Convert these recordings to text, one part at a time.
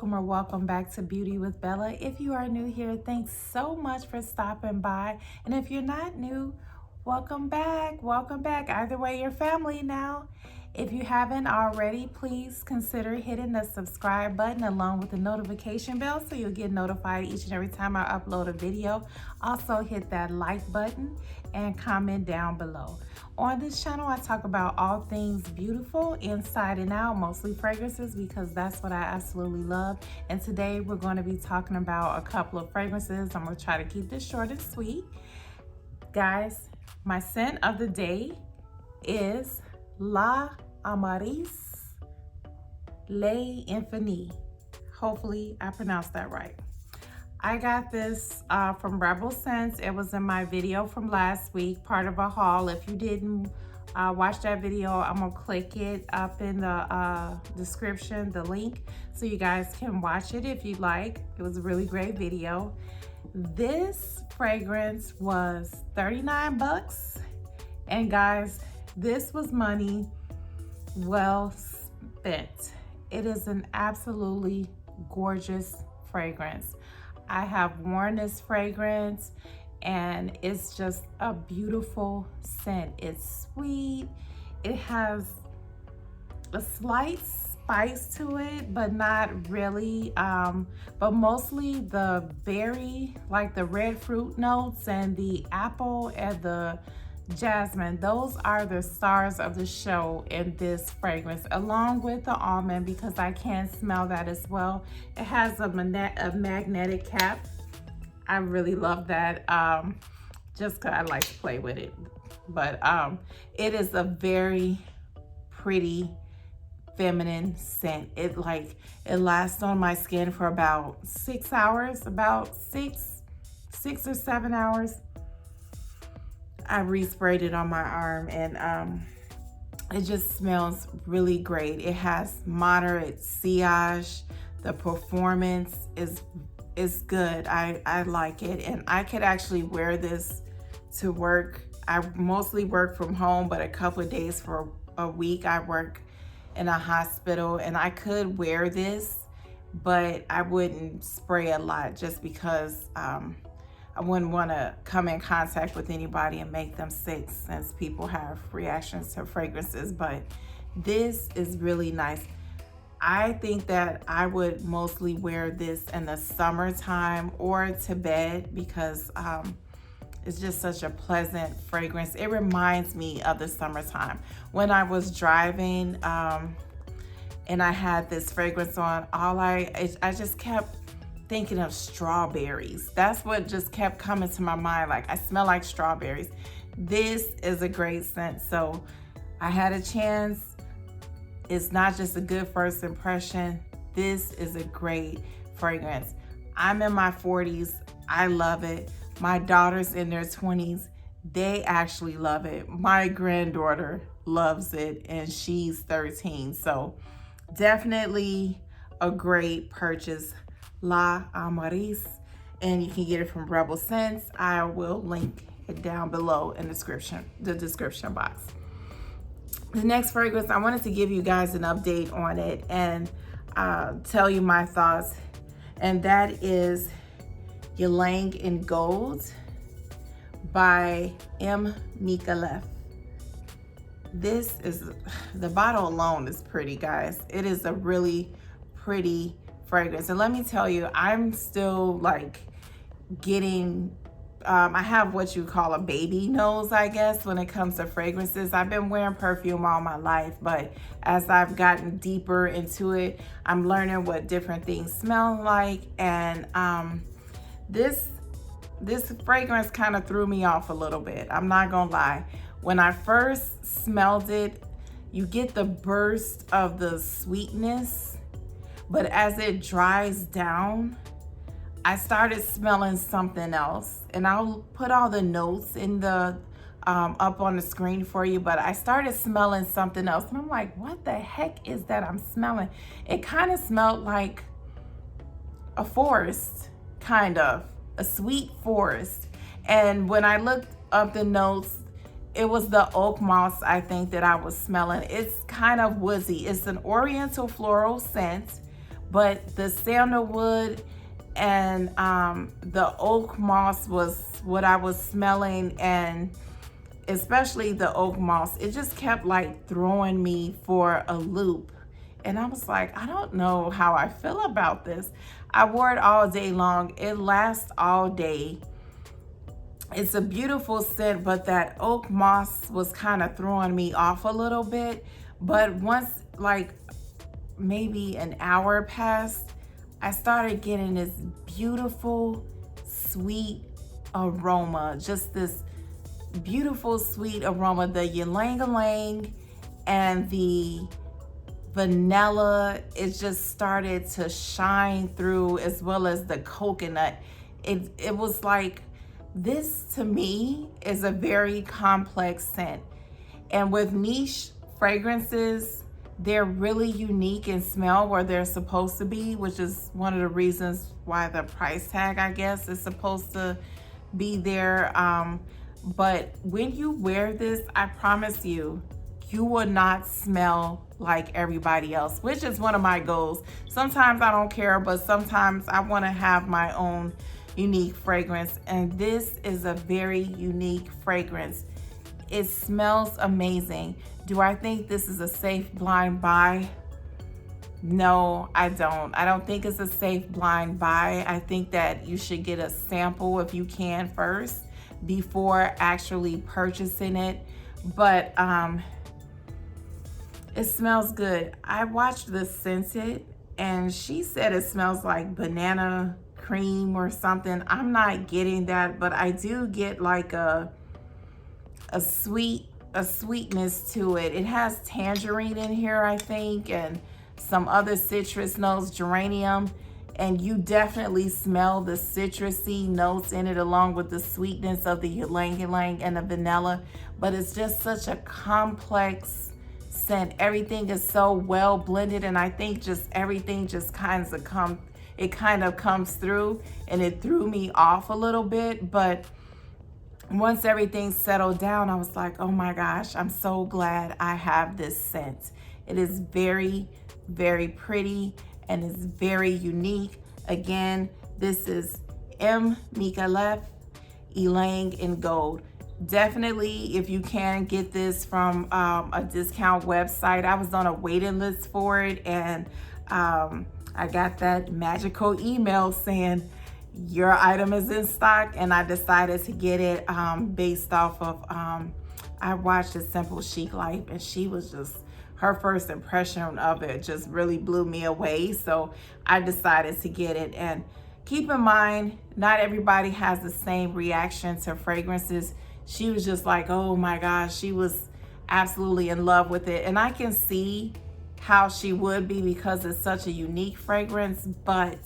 welcome or welcome back to Beauty with Bella. If you are new here, thanks so much for stopping by. And if you're not new, welcome back. Welcome back. Either way, you're family now. If you haven't already, please consider hitting the subscribe button along with the notification bell so you'll get notified each and every time I upload a video. Also hit that like button and comment down below. On this channel, I talk about all things beautiful, inside and out, mostly fragrances because that's what I absolutely love. And today we're going to be talking about a couple of fragrances. I'm going to try to keep this short and sweet. Guys, my scent of the day is Amarise Les Infinis. Hopefully I pronounced that right. I got this from Rebl scents. It was in my video from last week, part of a haul. If you didn't watch that video, I'm gonna click it up in the description, the link, so you guys can watch it if you'd like. It was a really great video. This fragrance was 39 bucks. And guys, this was money well spent. It is an absolutely gorgeous fragrance. I have worn this fragrance and it's just a beautiful scent. It's sweet. It has a slight spice to it, but not really. But mostly the berry, like the red fruit notes and the apple and the jasmine, those are the stars of the show in this fragrance, along with the almond, because I can smell that as well. It has a magnetic cap. I really love that, just because I like to play with it. But it is a very pretty feminine scent. It lasts on my skin for about 6 hours, about six or 7 hours. I resprayed it on my arm and it just smells really great. It has moderate sillage. The performance is good. I like it, and I could actually wear this to work. I mostly work from home, but a couple of days for a week I work in a hospital, and I could wear this, but I wouldn't spray a lot just because I wouldn't want to come in contact with anybody and make them sick, since people have reactions to fragrances. But this is really nice. I think that I would mostly wear this in the summertime or to bed because it's just such a pleasant fragrance. It reminds me of the summertime. When I was driving and I had this fragrance on, I just kept thinking of strawberries. That's what just kept coming to my mind. Like, I smell like strawberries. This is a great scent. So I had a chance. It's not just a good first impression. This is a great fragrance. I'm in my 40s. I love it. My daughter's in their 20s. They actually love it. My granddaughter loves it and she's 13. So definitely a great purchase. Amarise, and you can get it from Rebl Scents. I will link it down below in the description box. The next fragrance, I wanted to give you guys an update on it and tell you my thoughts, and that is Ylang and Gold by Micallef. This is, the bottle alone is pretty, guys. It is a really pretty fragrance. And let me tell you, I'm still like getting, I have what you call a baby nose, I guess, when it comes to fragrances. I've been wearing perfume all my life, but as I've gotten deeper into it, I'm learning what different things smell like. And this fragrance kind of threw me off a little bit. I'm not gonna lie. When I first smelled it, you get the burst of the sweetness, but as it dries down, I started smelling something else. And I'll put all the notes in the up on the screen for you, but I started smelling something else. And I'm like, what the heck is that I'm smelling? It kind of smelled like a forest, kind of, a sweet forest. And when I looked up the notes, it was the oak moss, I think, that I was smelling. It's kind of woodsy. It's an oriental floral scent, but the sandalwood and the oak moss was what I was smelling, and especially the oak moss, it just kept like throwing me for a loop. And I was like, I don't know how I feel about this. I wore it all day long. It lasts all day. It's a beautiful scent, but that oak moss was kind of throwing me off a little bit. But once like maybe an hour passed, I started getting this beautiful, sweet aroma. Just this beautiful, sweet aroma. The ylang and the vanilla, it just started to shine through, as well as the coconut. It was like, this to me is a very complex scent. And with niche fragrances, they're really unique in smell where they're supposed to be, which is one of the reasons why the price tag, I guess, is supposed to be there. But when you wear this, I promise you, you will not smell like everybody else, which is one of my goals. Sometimes I don't care, but sometimes I want to have my own unique fragrance. And this is a very unique fragrance. It smells amazing. Do I think this is a safe blind buy? No, I don't. I don't think it's a safe blind buy. I think that you should get a sample if you can first before actually purchasing it. But it smells good. I watched the Scented and she said it smells like banana cream or something. I'm not getting that, but I do get like a sweetness to it. It has tangerine in here, I think, and some other citrus notes, geranium, and you definitely smell the citrusy notes in it along with the sweetness of the ylang and the vanilla. But it's just such a complex scent. Everything is so well blended, and I think just everything just kind of comes through, and it threw me off a little bit. But once everything settled down, I was like, oh my gosh, I'm so glad I have this scent. It is very, very pretty and it's very unique. Again, this is Micallef Ylang and Gold. Definitely, if you can get this from a discount website. I was on a waiting list for it, and I got that magical email saying your item is in stock, and I decided to get it based off of, I watched A Simple Chic Life, and she was just, her first impression of it just really blew me away. So I decided to get it. And keep in mind, not everybody has the same reaction to fragrances. She was just like, oh my gosh, she was absolutely in love with it. And I can see how she would be because it's such a unique fragrance, but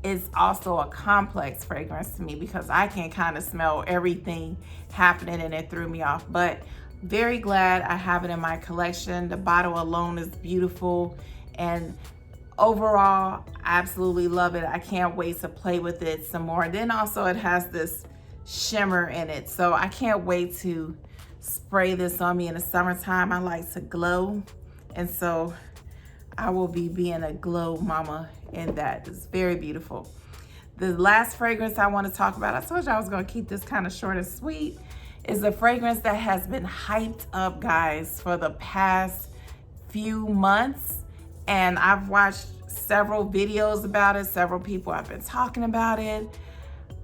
it's also a complex fragrance to me because I can kind of smell everything happening, and it threw me off. But very glad I have it in my collection. The bottle alone is beautiful, and overall, I absolutely love it. I can't wait to play with it some more. And then also it has this shimmer in it, so I can't wait to spray this on me in the summertime. I like to glow, and so I will be being a glow mama in that. It's very beautiful. The last fragrance I want to talk about, I told you I was going to keep this kind of short and sweet, is a fragrance that has been hyped up, guys, for the past few months. And I've watched several videos about it. Several people have been talking about it.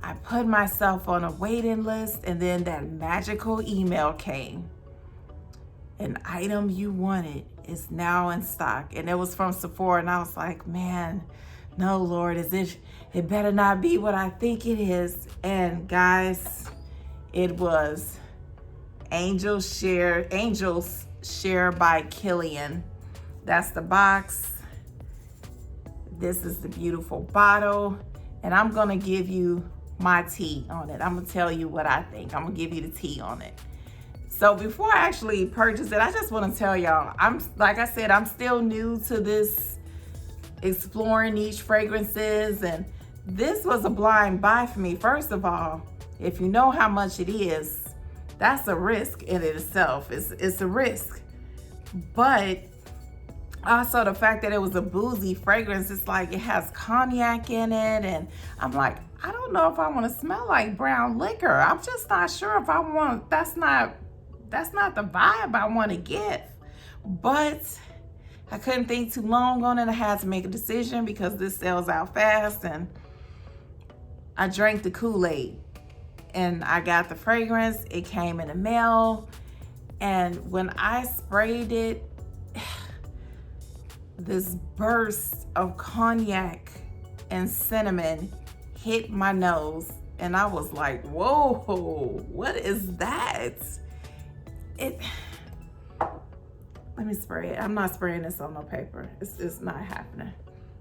I put myself on a waiting list, and then that magical email came. An item you wanted is now in stock. And it was from Sephora, and I was like, man, no, Lord, it better not be what I think it is. And guys, it was Angels Share by Killian. That's the box. This is the beautiful bottle. And I'm gonna give you my tea on it. I'm gonna tell you what I think. I'm gonna give you the tea on it. So before I actually purchase it, I just wanna tell y'all, like I said, I'm still new to this exploring niche fragrances, and this was a blind buy for me. First of all, if you know how much it is, that's a risk in itself. It's a risk. But Also, the fact that it was a boozy fragrance, it's like it has cognac in it. And I'm like, I don't know if I want to smell like brown liquor. I'm just not sure if I want, that's not the vibe I want to get. But I couldn't think too long on it. I had to make a decision because this sells out fast. And I drank the Kool-Aid and I got the fragrance. It came in the mail. And when I sprayed it, this burst of cognac and cinnamon hit my nose, and I was like, whoa, what is that? Let me spray it. I'm not spraying this on no paper. It's not happening.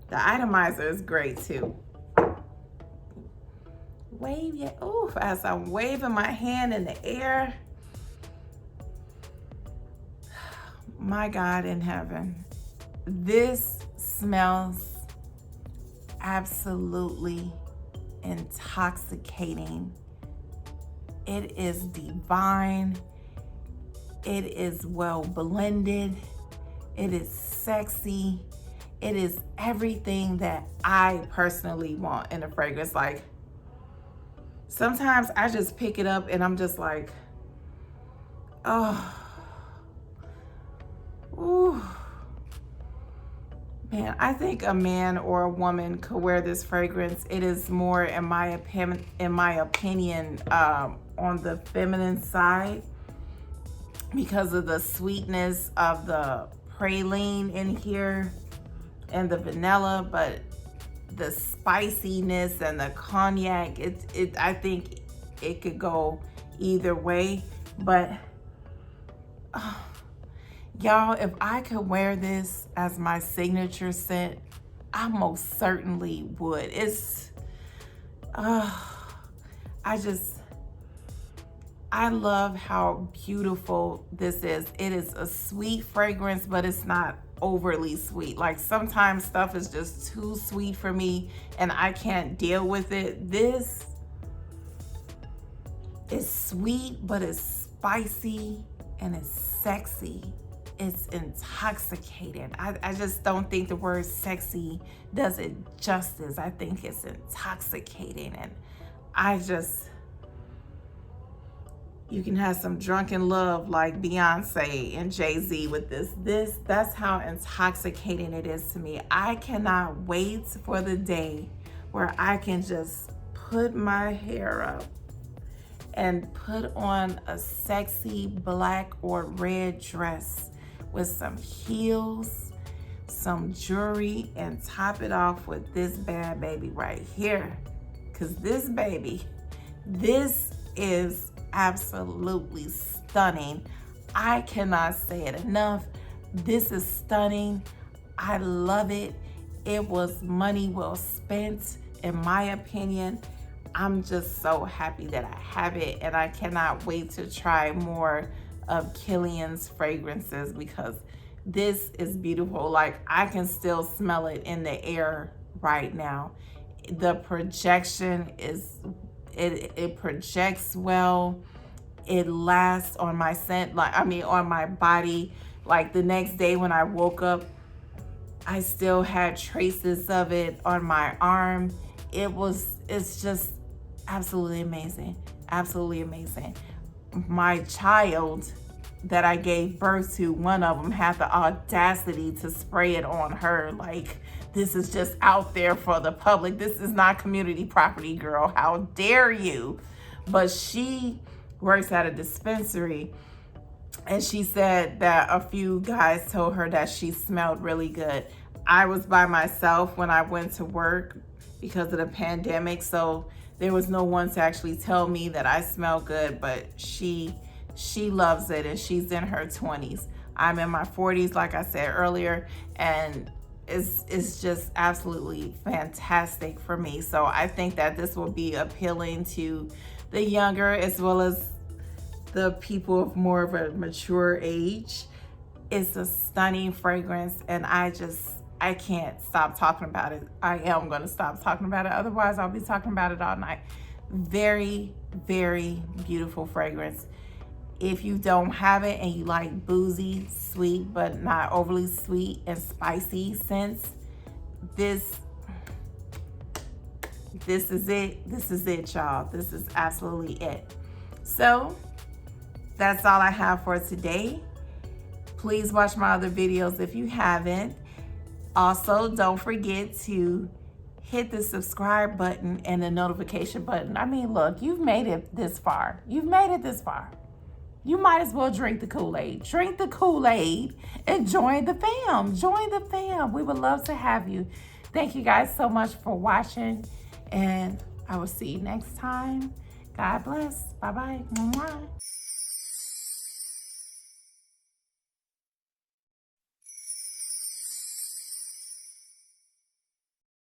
The atomizer is great too. Wave it. Ooh, as I'm waving my hand in the air. My God in heaven. This smells absolutely intoxicating. It is divine. It is well blended. It is sexy. It is everything that I personally want in a fragrance. Like, sometimes I just pick it up and I'm just like, oh, ooh. Man, I think a man or a woman could wear this fragrance. It is more, in my opinion, on the feminine side because of the sweetness of the praline in here and the vanilla, but the spiciness and the cognac, I think it could go either way. But y'all, if I could wear this as my signature scent, I most certainly would. I love how beautiful this is. It is a sweet fragrance, but it's not overly sweet. Like, sometimes stuff is just too sweet for me and I can't deal with it. This is sweet, but it's spicy and it's sexy. It's intoxicating. I just don't think the word sexy does it justice. I think it's intoxicating. And you can have some drunken love like Beyonce and Jay-Z with this. That's how intoxicating it is to me. I cannot wait for the day where I can just put my hair up and put on a sexy black or red dress with some heels, some jewelry, and top it off with this bad baby right here. Because this baby, this is absolutely stunning. I cannot say it enough. This is stunning. I love it. It was money well spent, in my opinion. I'm just so happy that I have it, and I cannot wait to try more of Killian's fragrances because this is beautiful. Like, I can still smell it in the air right now. The projection is, it projects well. It lasts on my scent, on my body. Like, the next day when I woke up, I still had traces of it on my arm. It's just absolutely amazing. Absolutely amazing. My child that I gave birth to, one of them had the audacity to spray it on her. Like, this is just out there for the public. This is not community property, girl. How dare you? But she works at a dispensary, and she said that a few guys told her that she smelled really good. I was by myself when I went to work because of the pandemic, so there was no one to actually tell me that I smell good, but she loves it, and she's in her 20s. I'm in my 40s, like I said earlier, and it's just absolutely fantastic for me. So I think that this will be appealing to the younger as well as the people of more of a mature age. It's a stunning fragrance, and I can't stop talking about it. I am going to stop talking about it. Otherwise, I'll be talking about it all night. Very, very beautiful fragrance. if you don't have it and you like boozy, sweet, but not overly sweet and spicy scents, this is it. This is it, y'all. This is absolutely it. So that's all I have for today. Please watch my other videos if you haven't. Also, don't forget to hit the subscribe button and the notification button. I mean, look, you've made it this far. You've made it this far. You might as well drink the Kool-Aid. Drink the Kool-Aid and join the fam. Join the fam. We would love to have you. Thank you guys so much for watching, and I will see you next time. God bless. Bye-bye. Mwah.